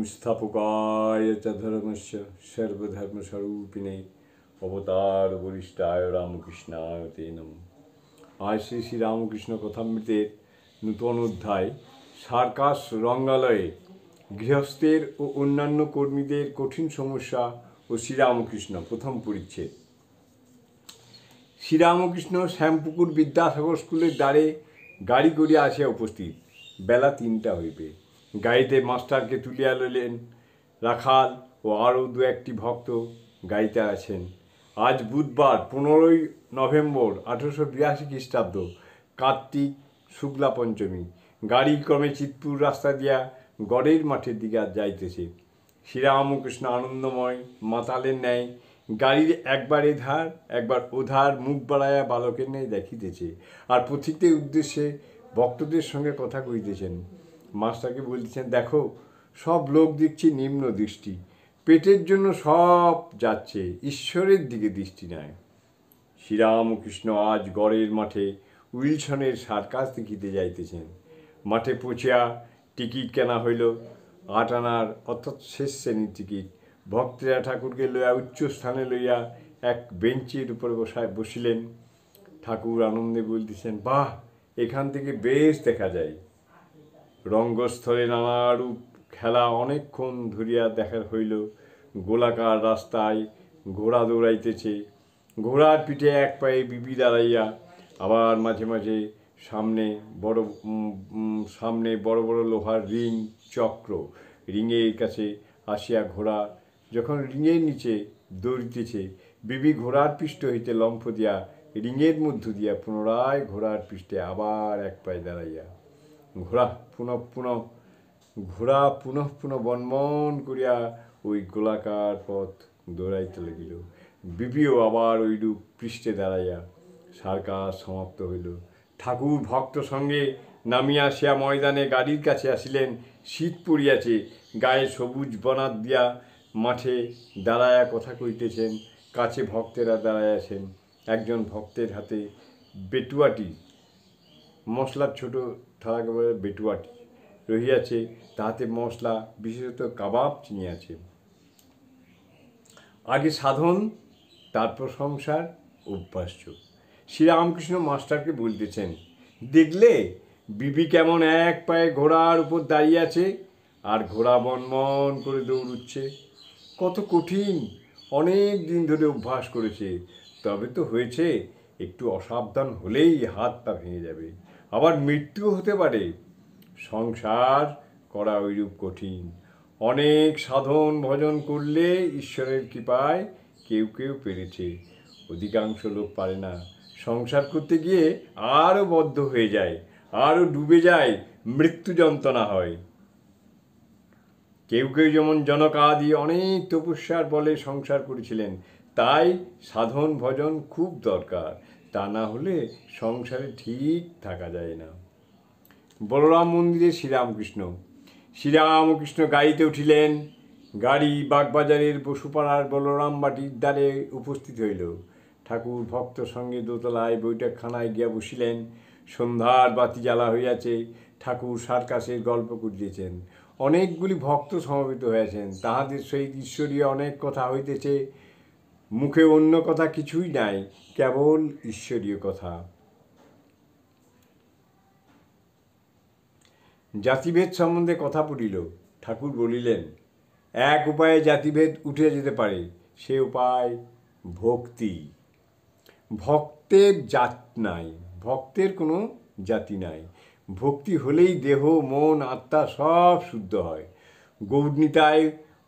संस्थापकाय च धर्मस्य सर्वधर्मस्वरूपिणे अवतार वरिष्ठाय रामकृष्णाय ते नमः। आज श्री श्री रामकृष्ण কথামৃতের নূতন অধ্যায় সার্কাস রঙ্গালয়ে গৃহস্থের ও অন্যান্য কর্মীদের কঠিন সমস্যা ও শ্রীরামকৃষ্ণ প্রথম পরিচ্ছেদ। শ্রীরামকৃষ্ণ শ্যামপুকুর বিদ্যাসাগর স্কুলের দ্বারে গাড়ি করিয়া আসিয়া উপস্থিত। বেলা ৩টা হইবে। গাড়িতে মাস্টারকে তুলিয়া লইলেন। রাখাল ও আরও দু একটি ভক্ত গাড়িতে আছেন। আজ বুধবার 15ই নভেম্বর 1882 খ্রিস্টাব্দ, কার্তিক শুক্লা পঞ্চমী। গাড়ি ক্রমে চিতপুর রাস্তা দিয়া গড়ের মাঠের দিকে যাইতেছে। শ্রীরামকৃষ্ণ আনন্দময় মাতালের ন্যায় গাড়ির একবার এধার একবার ওধার মুখ বাড়াইয়া বালকের ন্যায় দেখিতেছে, আর পথিকদের উদ্দেশ্যে ভক্তদের সঙ্গে কথা কইতেছেন। মাস্টারকে বলতেছেন, দেখো সব লোক দেখছি নিম্ন দৃষ্টি, পেটের জন্য সব যাচ্ছে, ঈশ্বরের দিকে দৃষ্টি নাই। শ্রীরামকৃষ্ণ আজ গড়ের মাঠে উইলসনের সার্কাস দেখিতে যাইতেছেন। মাঠে পৌঁছিয়া টিকিট কেনা হইল 8 আনার, অর্থাৎ শেষ শ্রেণীর টিকিট। ভক্তেরা ঠাকুরকে লইয়া উচ্চ স্থানে লইয়া এক বেঞ্চের উপরে বসিলেন। ঠাকুর আনন্দে বলতেছেন, বাহ, এখান থেকে বেশ দেখা যায়। রঙ্গস্থলে নানারূপ খেলা অনেকক্ষণ ধরিয়া দেখার হইল। গোলাকার রাস্তায় ঘোড়া দৌড়াইতেছে, ঘোড়ার পিঠে এক পায়ে বিবি দাঁড়াইয়া, আবার মাঝে মাঝে সামনে বড় বড় লোহার রিং চক্র। রিংয়ের কাছে আসিয়া ঘোড়া যখন রিংয়ের নিচে দৌড়িতেছে, বিবি ঘোড়ার পৃষ্ঠ হইতে লম্ফ দিয়া রিংয়ের মধ্য দিয়া পুনরায় ঘোড়ার পৃষ্ঠে আবার এক পায়ে দাঁড়াইয়া ঘোড়া পুনঃ পুনঃ বনমন করিয়া ওই গোলাকার পথ দৌড়াইতে লাগিল। বিবিও আবার ওইরূপ পৃষ্ঠে দাঁড়াইয়া। সার্কাস সমাপ্ত হইল। ঠাকুর ভক্ত সঙ্গে নামিয়া আসিয়া ময়দানে গাড়ির কাছে আসিলেন। শীত পড়িয়াছে, গায়ে সবুজ বনাত দিয়া মাঠে দাঁড়াইয়া কথা কইতেছেন। কাছে ভক্তেরা দাঁড়াইয়াছেন। একজন ভক্তের হাতে বেটুয়াটি, মশলার ছোট থালা বেটুয়াটি রহিয়াছে, তাহাতে মশলা, বিশেষত কাবাব চিনিয়াছে। আগে সাধন, তারপর সংসার, অভ্যাস্য। শ্রীরামকৃষ্ণ মাস্টারকে বলতেছেন, দেখলে বিবি কেমন এক পায়ে ঘোড়ার উপর দাঁড়িয়ে আছে, আর ঘোড়া বনমন করে দৌড়ুচ্ছে। কত কঠিন, অনেক দিন ধরে অভ্যাস করেছে, তবে তো হয়েছে। একটু অসাবধান হলেই হাত পা ভেঙে যাবে, আবার মৃত্যুও হতে পারে। সংসার করা ওইরূপ কঠিন। অনেক সাধন ভজন করলে ঈশ্বরের কৃপায় কেউ কেউ পেরেছে, অধিকাংশ লোক পারে না। সংসার করতে গিয়ে আরও বদ্ধ হয়ে যায়, আরও ডুবে যায়, মৃত্যু যন্ত্রণা হয়। কেউ কেউ যেমন জনকাদি অনেক তপস্যার বলে সংসার করেছিলেন। তাই সাধন ভজন খুব দরকার, তা না হলে সংসারে ঠিক থাকা যায় না। বলরাম মন্দিরে শ্রীরামকৃষ্ণ গাড়িতে উঠিলেন। গাড়ি বাগবাজারের বসুপাড়ার বলরাম বাটির দ্বারে উপস্থিত হইল। ঠাকুর ভক্ত সঙ্গে দোতলায় বৈঠকখানায় গিয়া বসিলেন। সন্ধ্যার বাতি জ্বালা হইয়াছে। ঠাকুর সার্কাসের গল্প করিতেছেন। অনেকগুলি ভক্ত সমবেত হইয়াছেন। তাহাদের সহিত ঈশ্বরীয় অনেক কথা হইতেছে। মুখে অন্য কথা কিছুই নাই, কেবল ঈশ্বরীয় কথা। জাতিভেদ সম্বন্ধে কথা পড়িল। ঠাকুর বলিলেন, এক উপায়ে জাতিভেদ উঠে যেতে পারে, সে উপায় ভক্তি। ভক্তের জাত নাই, ভক্তের কোনো জাতি নাই। ভক্তি হলেই দেহ, মন, আত্মা সব শুদ্ধ হয়। গৌরনিতাই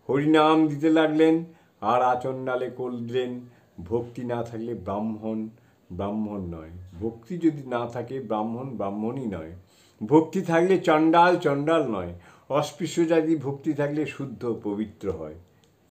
হরিনাম দিতে লাগলেন, আর আচণ্ডালে করলেন। ভক্তি না থাকলে ব্রাহ্মণ নয়। ভক্তি যদি না থাকে ব্রাহ্মণই নয়। ভক্তি থাকলে চণ্ডাল নয়। অস্পৃশ্য জাতি ভক্তি থাকলে শুদ্ধ পবিত্র হয়।